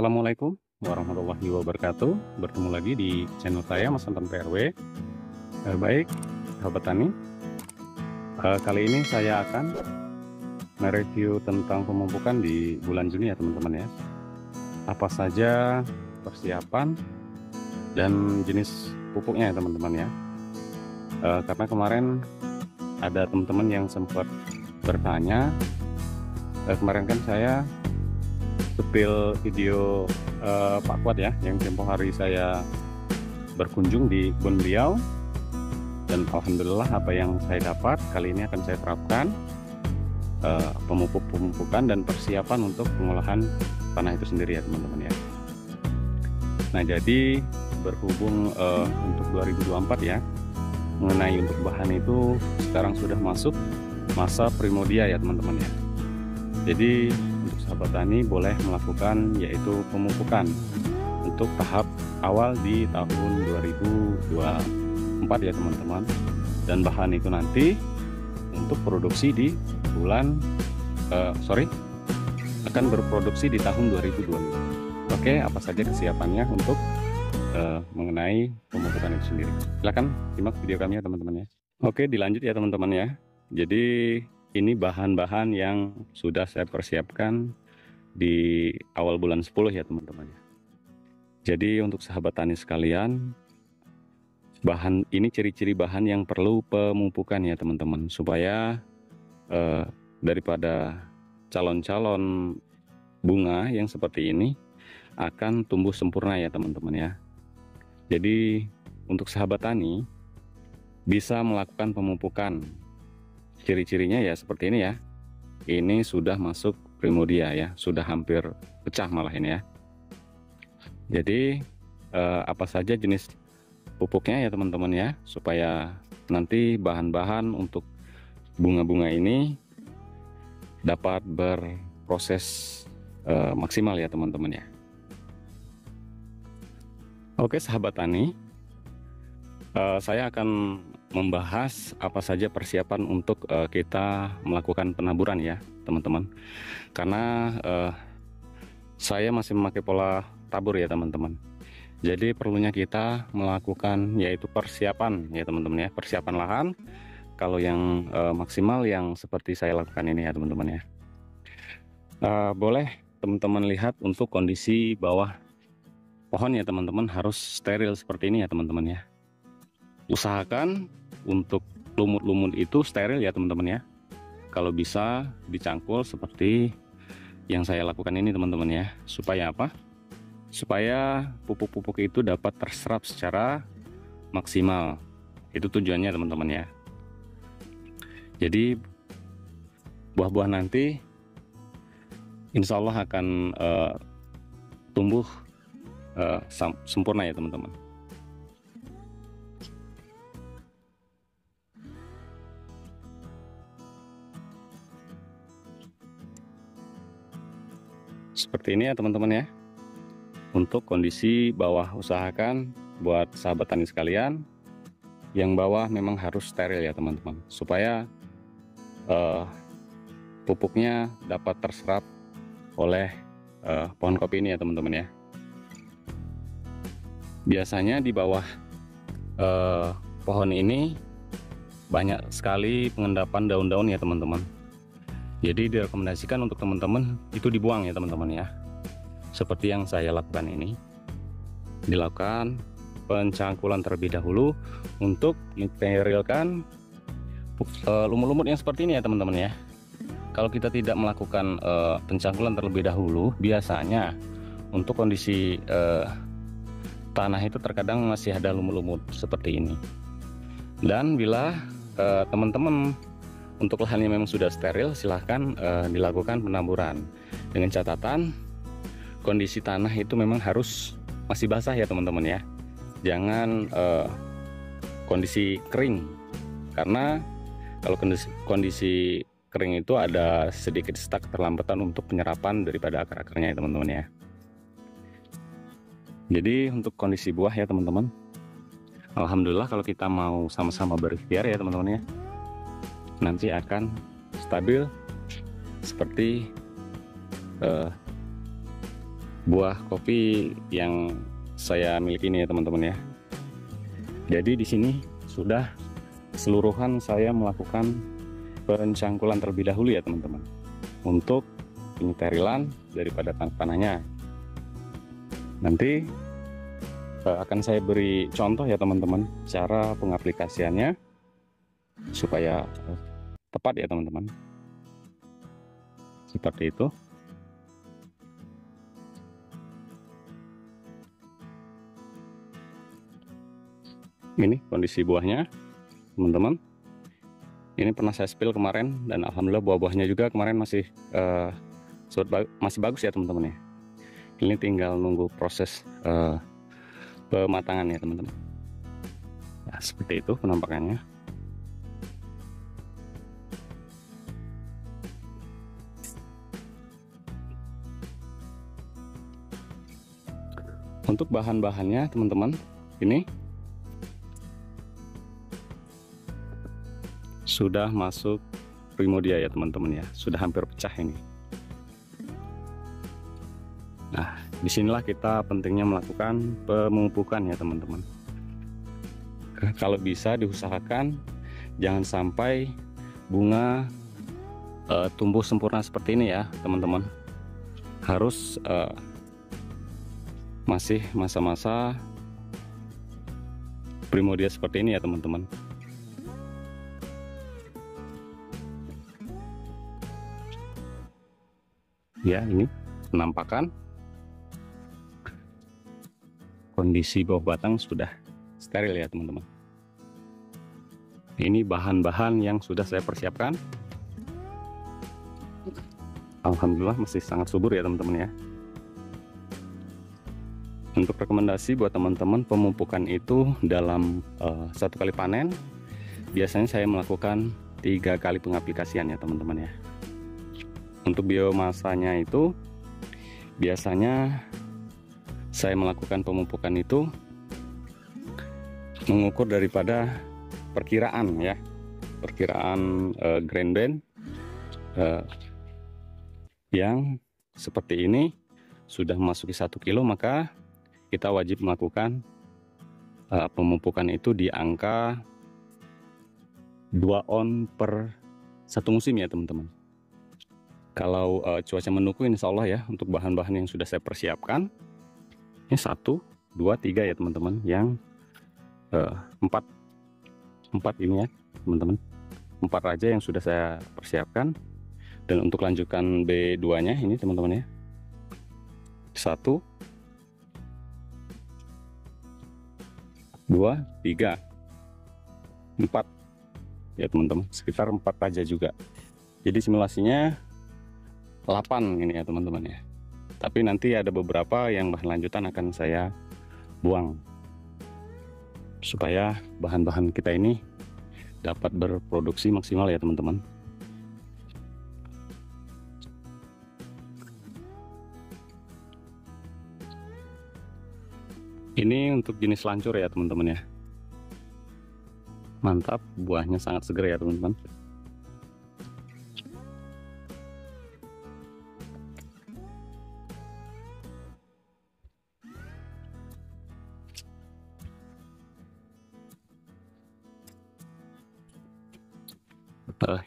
Assalamualaikum warahmatullahi wabarakatuh. Bertemu lagi di channel saya Mas Anton PRW. Baik, sahabat tani. Kali ini saya akan mereview tentang pemupukan di bulan Juni ya teman-teman ya. Apa saja persiapan dan jenis pupuknya ya teman-teman ya. Karena kemarin ada teman-teman yang sempat bertanya. Kemarin kan saya sepil video Pak Kuat ya, yang tempo hari saya berkunjung di kebun beliau, dan alhamdulillah apa yang saya dapat kali ini akan saya terapkan, pemupukan dan persiapan untuk pengolahan tanah itu sendiri ya teman-teman ya. Nah, jadi berhubung untuk 2024 ya, mengenai untuk bahan itu sekarang sudah masuk masa primordia ya teman-teman ya. Jadi untuk sahabat tani boleh melakukan yaitu pemupukan untuk tahap awal di tahun 2024 ya teman-teman, dan bahan itu nanti untuk produksi di bulan akan berproduksi di tahun 2025. Oke, apa saja kesiapannya untuk mengenai pemupukan itu sendiri? Silakan simak video kami ya teman-teman ya. Oke, dilanjut ya teman-teman ya. Jadi ini bahan-bahan yang sudah saya persiapkan di awal bulan 10 ya teman-teman ya. Jadi untuk sahabat tani sekalian, bahan ini ciri-ciri bahan yang perlu pemupukan ya teman-teman, supaya daripada calon-calon bunga yang seperti ini akan tumbuh sempurna ya teman-teman ya. Jadi untuk sahabat tani bisa melakukan pemupukan. Ciri-cirinya ya seperti ini ya. Ini sudah masuk primordia ya, sudah hampir pecah malah ini ya. Jadi apa saja jenis pupuknya ya teman-teman ya, supaya nanti bahan-bahan untuk bunga-bunga ini dapat berproses maksimal ya teman-teman ya. Oke sahabat tani, saya akan membahas apa saja persiapan untuk kita melakukan penaburan ya teman-teman, karena saya masih memakai pola tabur ya teman-teman. Jadi perlunya kita melakukan yaitu persiapan ya teman-teman ya, persiapan lahan kalau yang maksimal yang seperti saya lakukan ini ya teman-teman ya. Boleh teman-teman lihat untuk kondisi bawah pohon ya teman-teman, harus steril seperti ini ya teman-teman ya. Usahakan untuk lumut-lumut itu steril ya teman-teman ya. Kalau bisa dicangkul seperti yang saya lakukan ini teman-teman ya. Supaya apa? Supaya pupuk-pupuk itu dapat terserap secara maksimal. Itu tujuannya teman-teman ya. Jadi buah-buah nanti insya Allah akan tumbuh sempurna ya teman-teman. Seperti ini ya teman-teman ya. Untuk kondisi bawah, usahakan buat sahabat tani sekalian, yang bawah memang harus steril ya teman-teman, supaya pupuknya dapat terserap oleh pohon kopi ini ya teman-teman ya. Biasanya di bawah pohon ini banyak sekali pengendapan daun-daun ya teman-teman. Jadi direkomendasikan untuk teman-teman itu dibuang ya teman-teman ya. Seperti yang saya lakukan ini. Dilakukan pencangkulan terlebih dahulu untuk mensterilkan lumut-lumut yang seperti ini ya teman-teman ya. Kalau kita tidak melakukan pencangkulan terlebih dahulu, biasanya untuk kondisi tanah itu terkadang masih ada lumut-lumut seperti ini. Dan bila teman-teman untuk lahan yang memang sudah steril, silahkan dilakukan penaburan dengan catatan kondisi tanah itu memang harus masih basah ya teman-teman ya. Jangan kondisi kering, karena kalau kondisi kering itu ada sedikit stuck, keterlambatan untuk penyerapan daripada akar-akarnya ya teman-teman ya. Jadi untuk kondisi buah ya teman-teman, alhamdulillah kalau kita mau sama-sama berikhtiar ya teman-teman ya, nanti akan stabil seperti buah kopi yang saya miliki ini ya teman-teman ya. Jadi di sini sudah keseluruhan saya melakukan pencangkulan terlebih dahulu ya teman-teman, untuk penyeterilan daripada tanahnya. Nanti akan saya beri contoh ya teman-teman, cara pengaplikasiannya supaya tepat ya teman-teman. Seperti itu. Ini kondisi buahnya teman-teman. Ini pernah saya spill kemarin, dan alhamdulillah buah-buahnya juga kemarin masih bagus ya teman-teman ya. Ini tinggal nunggu proses pematangan ya teman-teman. Nah, seperti itu penampakannya. Untuk bahan-bahannya teman-teman, ini sudah masuk Primodia ya teman-teman ya, sudah hampir pecah ini. Nah, disinilah kita pentingnya melakukan pemupukan ya teman-teman. Kalau bisa diusahakan jangan sampai bunga tumbuh sempurna seperti ini ya teman-teman. Harus masih masa-masa Primodia seperti ini ya teman-teman. Ya, ini penampakan kondisi bawah batang sudah steril ya teman-teman. Ini bahan-bahan yang sudah saya persiapkan. Alhamdulillah masih sangat subur ya teman-teman ya. Untuk rekomendasi buat teman-teman, pemupukan itu dalam satu kali panen biasanya saya melakukan 3 kali pengaplikasian ya teman-teman ya. Untuk biomasanya itu biasanya saya melakukan pemupukan itu mengukur daripada perkiraan ya, perkiraan grain band yang seperti ini sudah memasuki 1 kilo, maka kita wajib melakukan pemupukan itu di angka 2 on per 1 musim ya teman-teman. Kalau cuaca mendukung, insya Allah ya, untuk bahan-bahan yang sudah saya persiapkan, ini 1, 2, 3 ya teman-teman, yang 4 ini ya teman-teman, 4 raja yang sudah saya persiapkan. Dan untuk lanjutan B2 nya ini teman-teman ya, 1, 2, 3, 4 ya teman-teman, sekitar 4 raja juga. Jadi simulasinya 8 ini ya teman-teman ya. Tapi nanti ada beberapa yang bahan lanjutan akan saya buang supaya bahan-bahan kita ini dapat berproduksi maksimal ya teman-teman. Ini untuk jenis lancur ya teman-teman ya. Mantap, buahnya sangat segar ya teman-teman.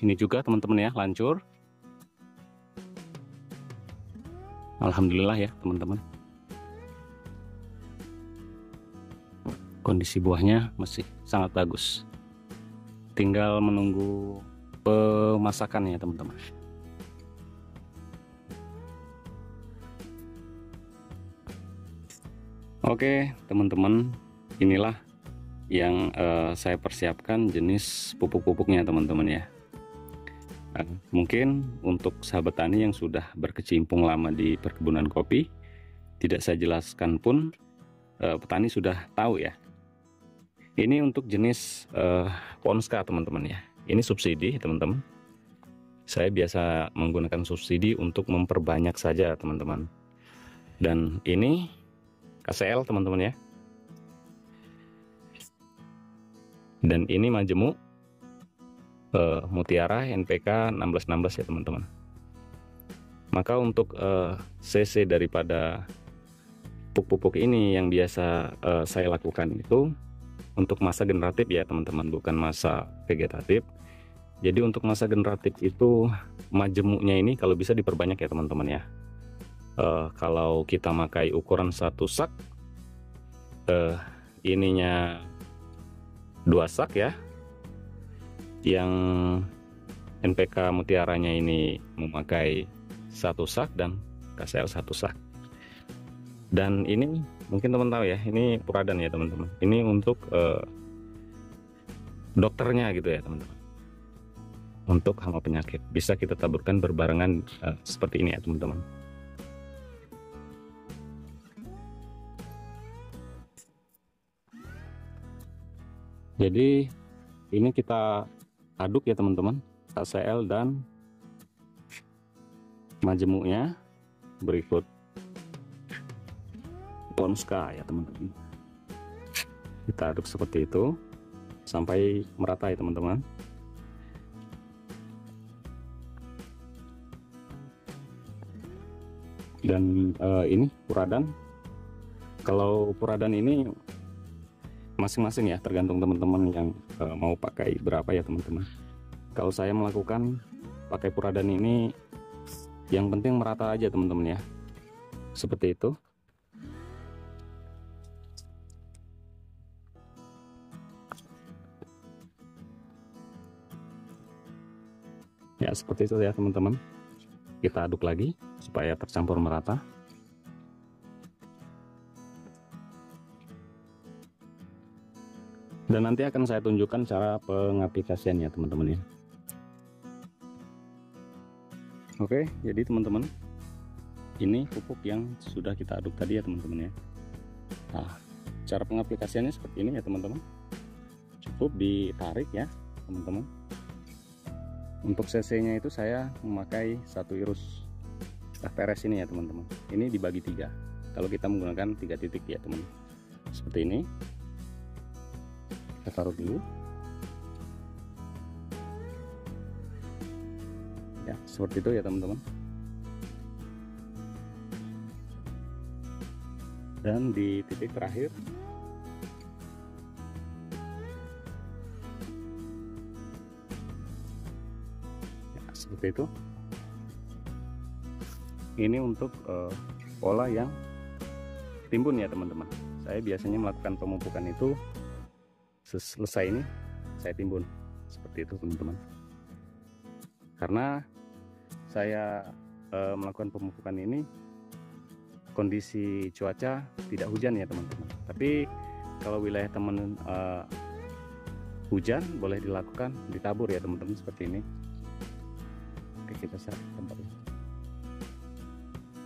Ini juga teman-teman ya, lancur. Alhamdulillah ya teman-teman. Kondisi buahnya masih sangat bagus. Tinggal menunggu pemasakan ya teman-teman. Oke teman-teman, inilah yang saya persiapkan jenis pupuk-pupuknya teman-teman ya. Mungkin untuk sahabat tani yang sudah berkecimpung lama di perkebunan kopi, tidak saya jelaskan pun petani sudah tahu ya. Ini untuk jenis Ponska teman-teman ya. Ini subsidi teman-teman. Saya biasa menggunakan subsidi untuk memperbanyak saja teman-teman. Dan ini KCL teman-teman ya. Dan ini majemuk Mutiara NPK 1616 ya teman-teman. Maka untuk CC daripada pupuk-pupuk ini yang biasa saya lakukan itu untuk masa generatif ya teman-teman, bukan masa vegetatif. Jadi untuk masa generatif itu majemuknya ini kalau bisa diperbanyak ya teman-teman ya. Kalau kita pakai ukuran satu sak, ininya 2 sak ya, yang NPK mutiaranya ini memakai 1 sak dan KCL 1 sak. Dan ini mungkin teman tahu ya, ini puradan ya teman-teman. Ini untuk dokternya gitu ya teman-teman. Untuk hama penyakit bisa kita taburkan berbarengan seperti ini ya teman-teman. Jadi ini kita aduk ya teman-teman, KCL dan majemuknya, berikut Ponska ya teman-teman. Kita aduk seperti itu sampai merata ya teman-teman. Dan ini puradan. Kalau puradan ini masing-masing ya, tergantung teman-teman yang mau pakai berapa ya teman-teman. Kalau saya melakukan pakai puradan ini, yang penting merata aja teman-teman ya, seperti itu. Ya seperti itu ya teman-teman. Kita aduk lagi supaya tercampur merata. Dan nanti akan saya tunjukkan cara pengaplikasiannya teman-teman ya. Oke, jadi teman-teman, ini pupuk yang sudah kita aduk tadi ya teman-teman ya. Nah, cara pengaplikasiannya seperti ini ya teman-teman. Cukup ditarik ya teman-teman. Untuk cc-nya itu saya memakai 1 irus peres ini ya teman-teman. Ini dibagi 3. Kalau kita menggunakan 3 titik ya teman. Seperti ini. Kita taruh dulu ya, seperti itu ya teman-teman. Dan di titik terakhir ya, seperti itu. Ini untuk pola yang timbun ya teman-teman. Saya biasanya melakukan pemupukan itu selesai ini saya timbun seperti itu teman-teman. Karena saya melakukan pemupukan ini kondisi cuaca tidak hujan ya teman-teman. Tapi kalau wilayah teman hujan, boleh dilakukan ditabur ya teman-teman seperti ini. Oke, kita cari tempatnya.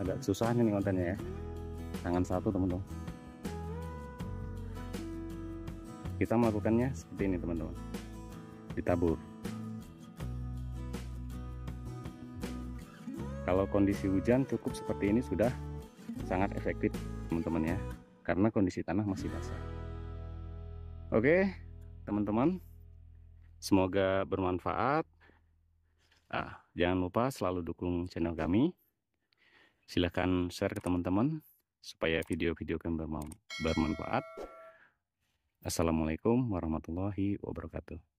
Agak susahnya nih kontennya ya. Tangan satu teman-teman. Kita melakukannya seperti ini teman-teman, ditabur. Kalau kondisi hujan cukup seperti ini sudah sangat efektif teman-teman ya, karena kondisi tanah masih basah. Oke teman-teman, semoga bermanfaat. Jangan lupa selalu dukung channel kami. Silahkan share ke teman-teman supaya video-video kami bermanfaat. Assalamualaikum warahmatullahi wabarakatuh.